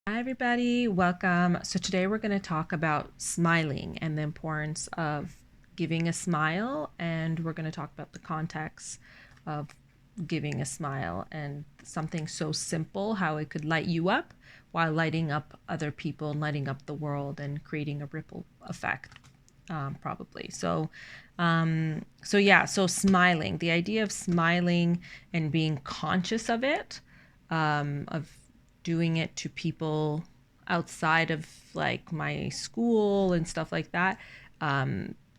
Hi, everybody. Welcome. So, today we're going to talk about smiling and the importance of giving a smile. And we're going to talk about the context of giving a smile and something so simple, how it could light you up while lighting up other people and lighting up the world and creating a ripple effect, probably. So smiling, the idea of smiling and being conscious of it, of doing it to people outside of like my school and stuff like that,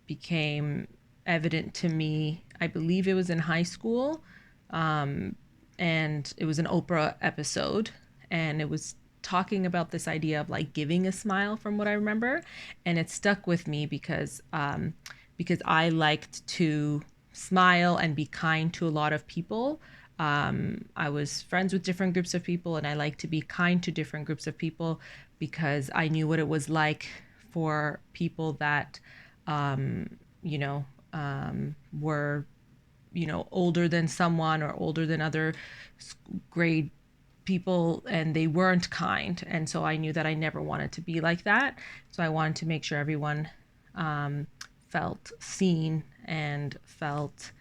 became evident to me. I believe it was in high school, and it was an Oprah episode, and it was talking about this idea of like giving a smile, from what I remember, and it stuck with me because I liked to smile and be kind to a lot of people. I was friends with different groups of people, and I like to be kind to different groups of people because I knew what it was like for people that, um, you know, were, older than someone or older than other grade people, and they weren't kind. And so I knew that I never wanted to be like that. So I wanted to make sure everyone felt seen and felt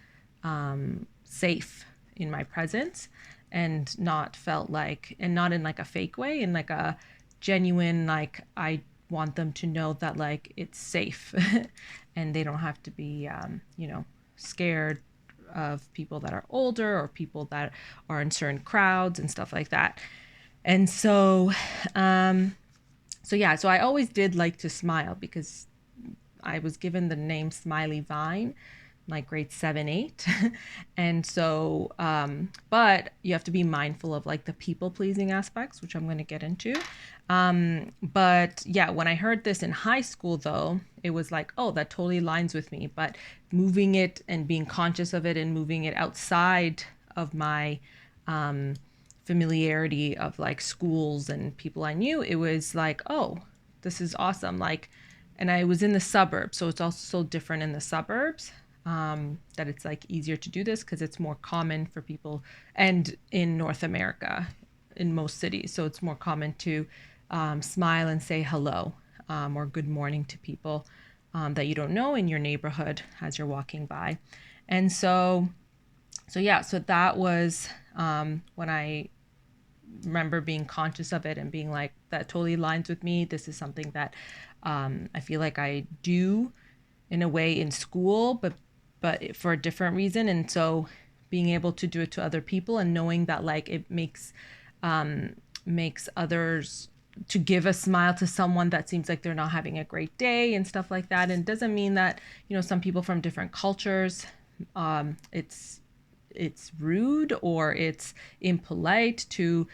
safe in my presence, and not felt like, and not in like a fake way, in like a genuine, like I want them to know that like it's safe and they don't have to be scared of people that are older or people that are in certain crowds and stuff like that. And so I always did like to smile because I was given the name Smiley Vine, like grade 7, 8. And so, but you have to be mindful of like the people pleasing aspects, which I'm going to get into. But yeah, when I heard this in high school, though, it was like, oh, that totally aligns with me. But moving it and being conscious of it and moving it outside of my familiarity of like schools and people I knew, it was like, oh, this is awesome. Like, and I was in the suburbs, so it's also so different in the suburbs, that it's like easier to do this because it's more common for people, and in North America, in most cities, so it's more common to smile and say hello, or good morning to people that you don't know in your neighborhood as you're walking by. And so that was when I remember being conscious of it and being like, that totally aligns with me. This is something that I feel like I do in a way in school, but for a different reason. And so being able to do it to other people and knowing that like it makes others, to give a smile to someone that seems like they're not having a great day and stuff like that. And it doesn't mean that, some people from different cultures, it's rude or it's impolite to,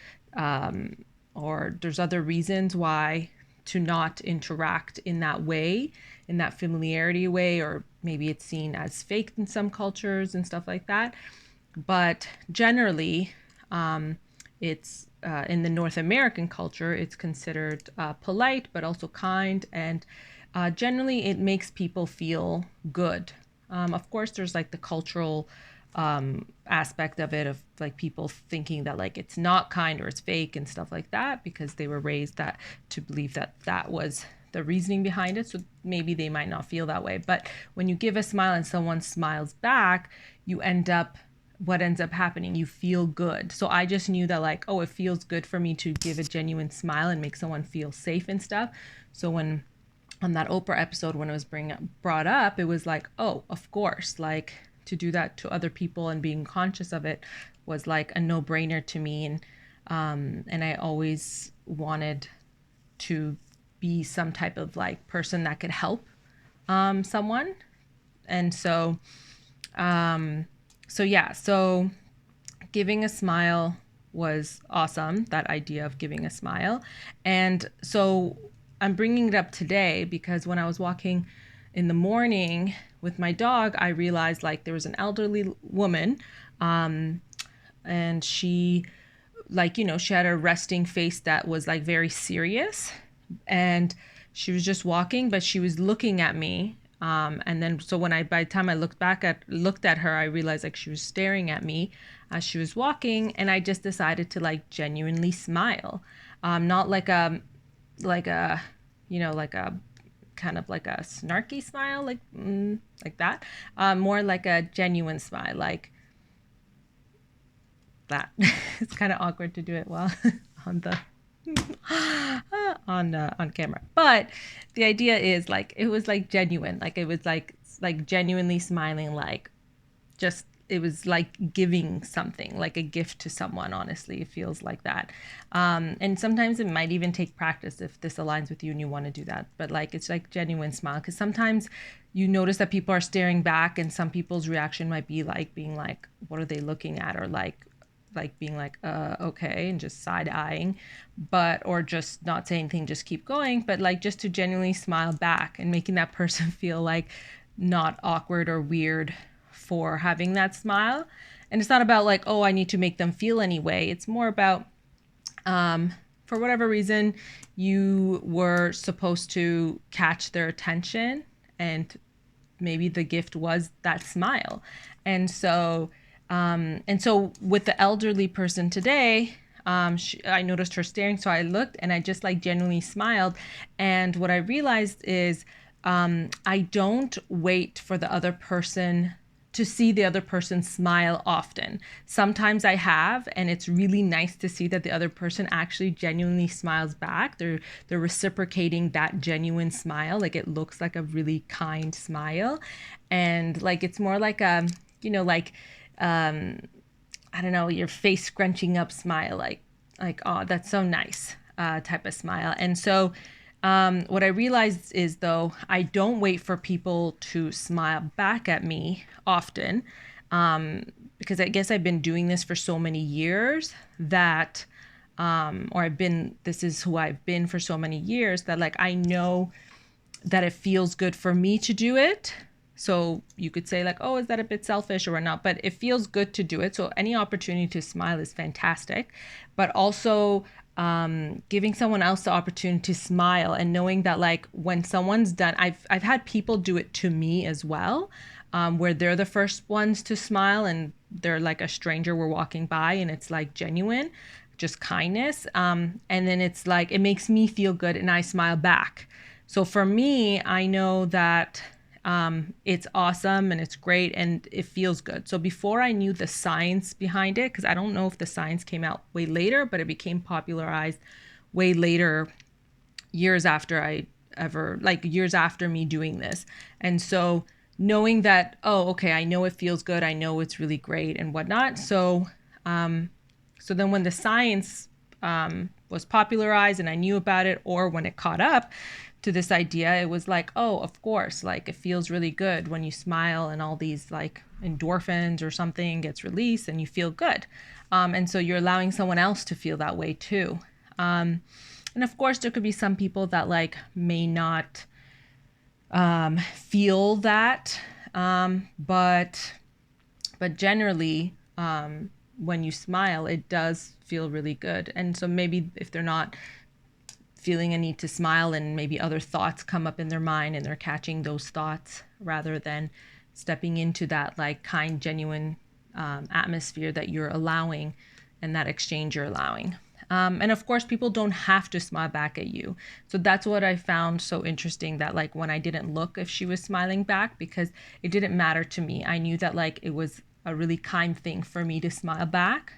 or there's other reasons why to not interact in that way, in that familiarity way, or maybe it's seen as fake in some cultures and stuff like that. But generally, it's in the North American culture, it's considered polite, but also kind, and generally it makes people feel good. Of course, there's like the cultural aspect of it, of like people thinking that like it's not kind or it's fake and stuff like that because they were raised that to believe that that was the reasoning behind it. So maybe they might not feel that way. But when you give a smile and someone smiles back, you end up, what ends up happening, you feel good. So I just knew that like, oh, it feels good for me to give a genuine smile and make someone feel safe and stuff. So when on that Oprah episode, when it was brought up, it was like, oh, of course, like to do that to other people and being conscious of it was like a no-brainer to me. And I always wanted to be some type of like person that could help someone. And so giving a smile was awesome, that idea of giving a smile. And so I'm bringing it up today because when I was walking in the morning with my dog, I realized like there was an elderly woman, and she, like, she had a resting face that was like very serious, and she was just walking, but she was looking at me. And then, so by the time I looked at her, I realized like she was staring at me as she was walking, and I just decided to like genuinely smile. Not like a, like a kind of like a snarky smile, like that. More like a genuine smile, like that. It's kind of awkward to do it while on the on camera, but the idea is like it was like genuine, like it was like genuinely smiling, like just it was like giving something, like a gift to someone. Honestly, it feels like that. And sometimes it might even take practice if this aligns with you and you want to do that, but like it's like genuine smile, because sometimes you notice that people are staring back and some people's reaction might be like being like, what are they looking at, or like being like okay, and just side eyeing, but or just not saying anything, just keep going, but like just to genuinely smile back and making that person feel like not awkward or weird for having that smile. And it's not about like, oh, I need to make them feel any way. It's more about for whatever reason you were supposed to catch their attention, and maybe the gift was that smile. And so with the elderly person today, I noticed her staring, so I looked and I just like genuinely smiled. And what I realized is I don't wait for the other person to see the other person smile often. Sometimes I have, and it's really nice to see that the other person actually genuinely smiles back. They're reciprocating that genuine smile. Like it looks like a really kind smile. And like it's more like a, like I don't know, your face scrunching up smile, like oh, that's so nice, type of smile. And so what I realized is, though, I don't wait for people to smile back at me often, because I guess I've been doing this for so many years that, this is who I've been for so many years that like I know that it feels good for me to do it. So you could say like, oh, is that a bit selfish or not? But it feels good to do it. So any opportunity to smile is fantastic. But also giving someone else the opportunity to smile, and knowing that like when someone's done, I've had people do it to me as well, where they're the first ones to smile and they're like a stranger we're walking by and it's like genuine, just kindness. And then it's like, it makes me feel good and I smile back. So for me, I know that it's awesome and it's great and it feels good. So before I knew the science behind it, because I don't know if the science came out way later, but it became popularized way later, years after years after me doing this. And so knowing that, oh, okay, I know it feels good, I know it's really great and whatnot. So then when the science was popularized and I knew about it, or when it caught up to this idea, it was like, oh, of course, like it feels really good when you smile and all these like endorphins or something gets released and you feel good. And so you're allowing someone else to feel that way too. And of course, there could be some people that like may not feel that, but generally, when you smile, it does feel really good. And so maybe if they're not feeling a need to smile and maybe other thoughts come up in their mind and they're catching those thoughts rather than stepping into that like kind, genuine atmosphere that you're allowing and that exchange you're allowing. And of course, people don't have to smile back at you. So that's what I found so interesting, that like when I didn't look if she was smiling back, because it didn't matter to me. I knew that like it was a really kind thing for me to smile back.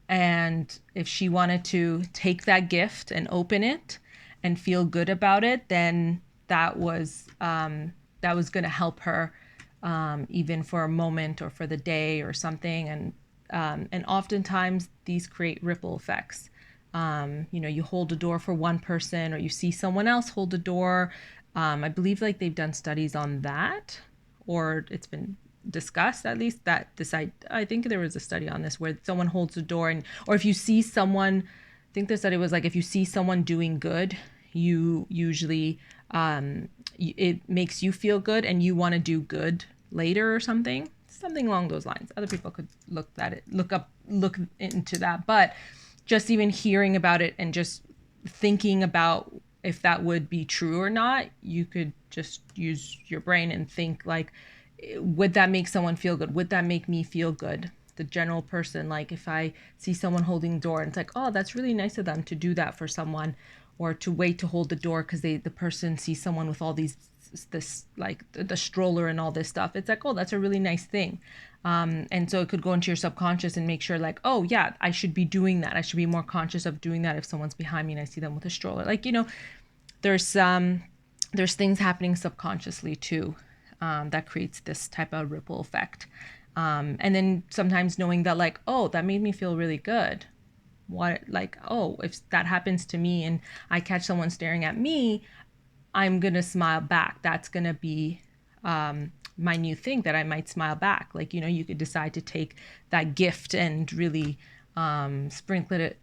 And if she wanted to take that gift and open it and feel good about it, then that was going to help her, even for a moment or for the day or something. And oftentimes these create ripple effects. You hold a door for one person, or you see someone else hold a door. I believe like they've done studies on that, or it's been discussed at least, that I think there was a study on this where someone holds a door, and or if you see someone, I think the study was like, if you see someone doing good, you usually it makes you feel good and you want to do good later or something along those lines. Other people could look into that, but just even hearing about it and just thinking about if that would be true or not, you could just use your brain and think like, would that make someone feel good? Would that make me feel good? the general person. Like if I see someone holding the door and it's like, oh, that's really nice of them to do that for someone, or to wait to hold the door because the person sees someone with all this like the stroller and all this stuff. It's like, oh, that's a really nice thing. And so it could go into your subconscious and make sure like, oh yeah, I should be doing that. I should be more conscious of doing that if someone's behind me and I see them with a stroller. Like, there's things happening subconsciously too, that creates this type of ripple effect. And then sometimes knowing that like, oh, that made me feel really good. What, like, oh, if that happens to me and I catch someone staring at me, I'm gonna smile back. That's gonna be my new thing, that I might smile back. Like, you could decide to take that gift and really sprinkle it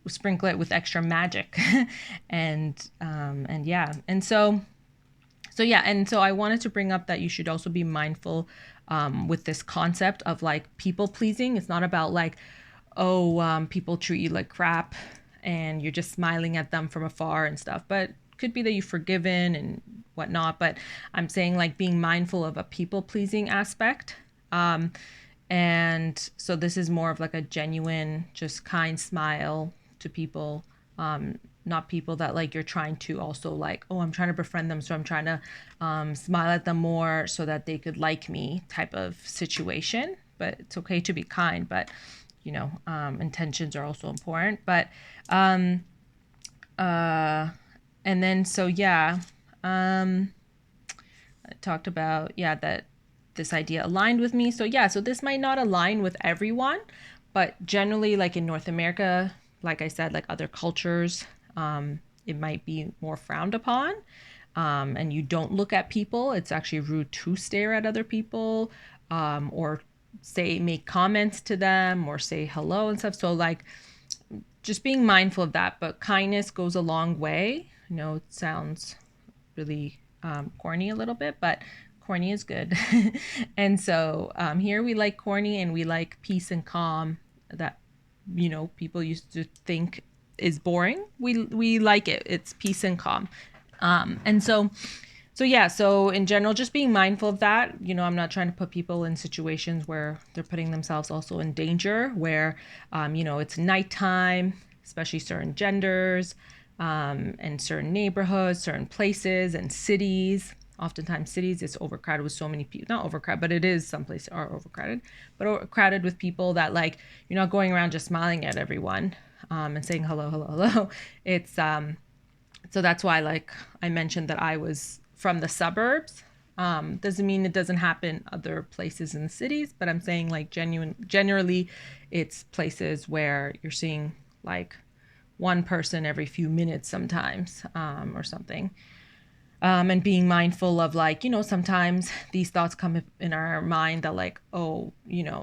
with extra magic, and yeah, and so I wanted to bring up that you should also be mindful with this concept of like people pleasing. It's not about like, oh, people treat you like crap and you're just smiling at them from afar and stuff. But could be that you've forgiven and whatnot. But I'm saying like being mindful of a people pleasing aspect. And so this is more of like a genuine, just kind smile to people. Not people that like you're trying to also like, oh, I'm trying to befriend them, so I'm trying to smile at them more so that they could like me type of situation. But it's okay to be kind, but intentions are also important. But and then so yeah, I talked about that this idea aligned with me. So yeah, so this might not align with everyone, but generally, like in North America, like I said, like other cultures, it might be more frowned upon. And you don't look at people. It's actually rude to stare at other people, or make comments to them or say hello and stuff. So like just being mindful of that, but kindness goes a long way. I know it sounds really corny a little bit, but corny is good. And so here we like corny and we like peace and calm that people used to think is boring. We like it. It's peace and calm. And so yeah, so in general, just being mindful of that. I'm not trying to put people in situations where they're putting themselves also in danger, where it's nighttime, especially certain genders, and certain neighborhoods, certain places and cities. Oftentimes cities is overcrowded with so many people. Not overcrowded, but it is, some places are overcrowded, but overcrowded with people that like, you're not going around just smiling at everyone, and saying hello, hello, hello. It's so that's why, like I mentioned, that I was from the suburbs. Doesn't mean it doesn't happen other places in the cities, but I'm saying like generally it's places where you're seeing like one person every few minutes sometimes, or something. And being mindful of like, sometimes these thoughts come in our mind that like, oh,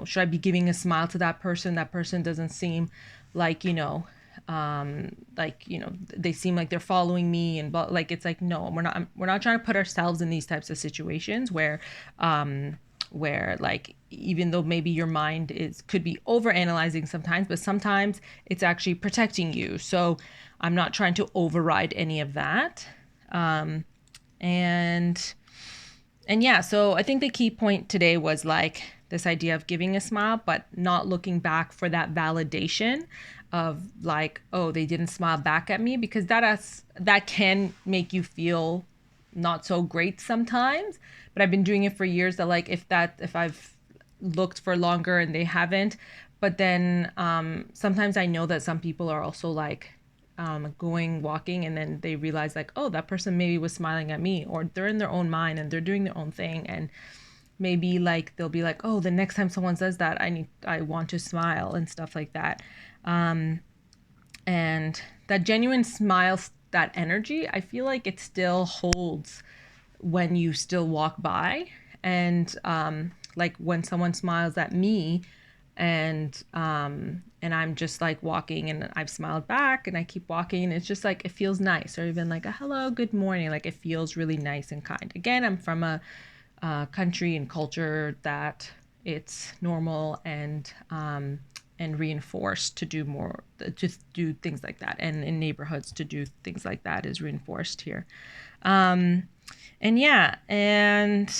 should I be giving a smile to that person? That person doesn't seem like, they seem like they're following me, and but like, it's like, no, we're not trying to put ourselves in these types of situations where like, even though maybe your mind could be over analyzing sometimes, but sometimes it's actually protecting you. So I'm not trying to override any of that. And yeah, so I think the key point today was like this idea of giving a smile, but not looking back for that validation of like, oh, they didn't smile back at me, because that can make you feel not so great sometimes. But I've been doing it for years, that like, if I've looked for longer and they haven't, but then sometimes I know that some people are also like walking, and then they realize like, oh, that person maybe was smiling at me, or they're in their own mind and they're doing their own thing, and maybe like they'll be like, oh, the next time someone says that, I want to smile and stuff like that. And that genuine smile, that energy, I feel like it still holds when you still walk by. And like when someone smiles at me, and I'm just like walking and I've smiled back and I keep walking, and it's just like, it feels nice. Or even like a hello, good morning, like it feels really nice and kind. Again, I'm from a country and culture that it's normal and reinforced to do more, to do things like that, and in neighborhoods to do things like that is reinforced here. And yeah, and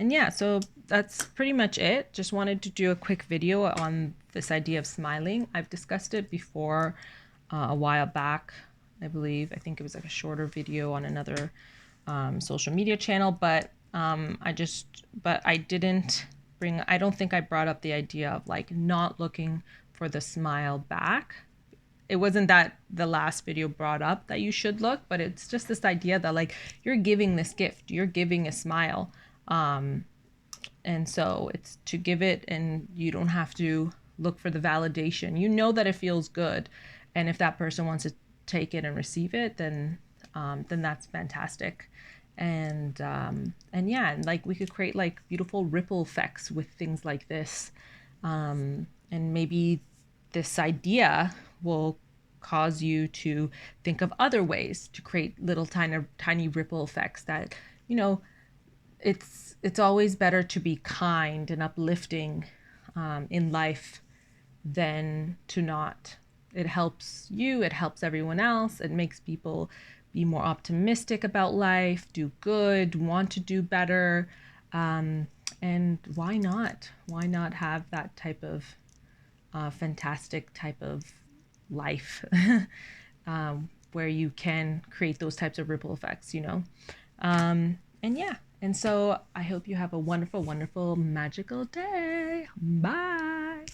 And yeah, so that's pretty much it. Just wanted to do a quick video on this idea of smiling. I've discussed it before a while back, I believe. I think it was like a shorter video on another social media channel, but I didn't bring, I don't think I brought up the idea of like not looking for the smile back. It wasn't that the last video brought up that you should look, but it's just this idea that like you're giving this gift, you're giving a smile. And so it's to give it, and you don't have to look for the validation. You know that it feels good. And if that person wants to take it and receive it, then that's fantastic. And yeah, and like we could create like beautiful ripple effects with things like this. And maybe this idea will cause you to think of other ways to create little tiny ripple effects that, you know, it's always better to be kind and uplifting in life than to not. It helps you, it helps everyone else, it makes people be more optimistic about life, do good, want to do better. And why not? Why not have that type of fantastic type of life where you can create those types of ripple effects, you know? And yeah, and so I hope you have a wonderful, wonderful, magical day. Bye.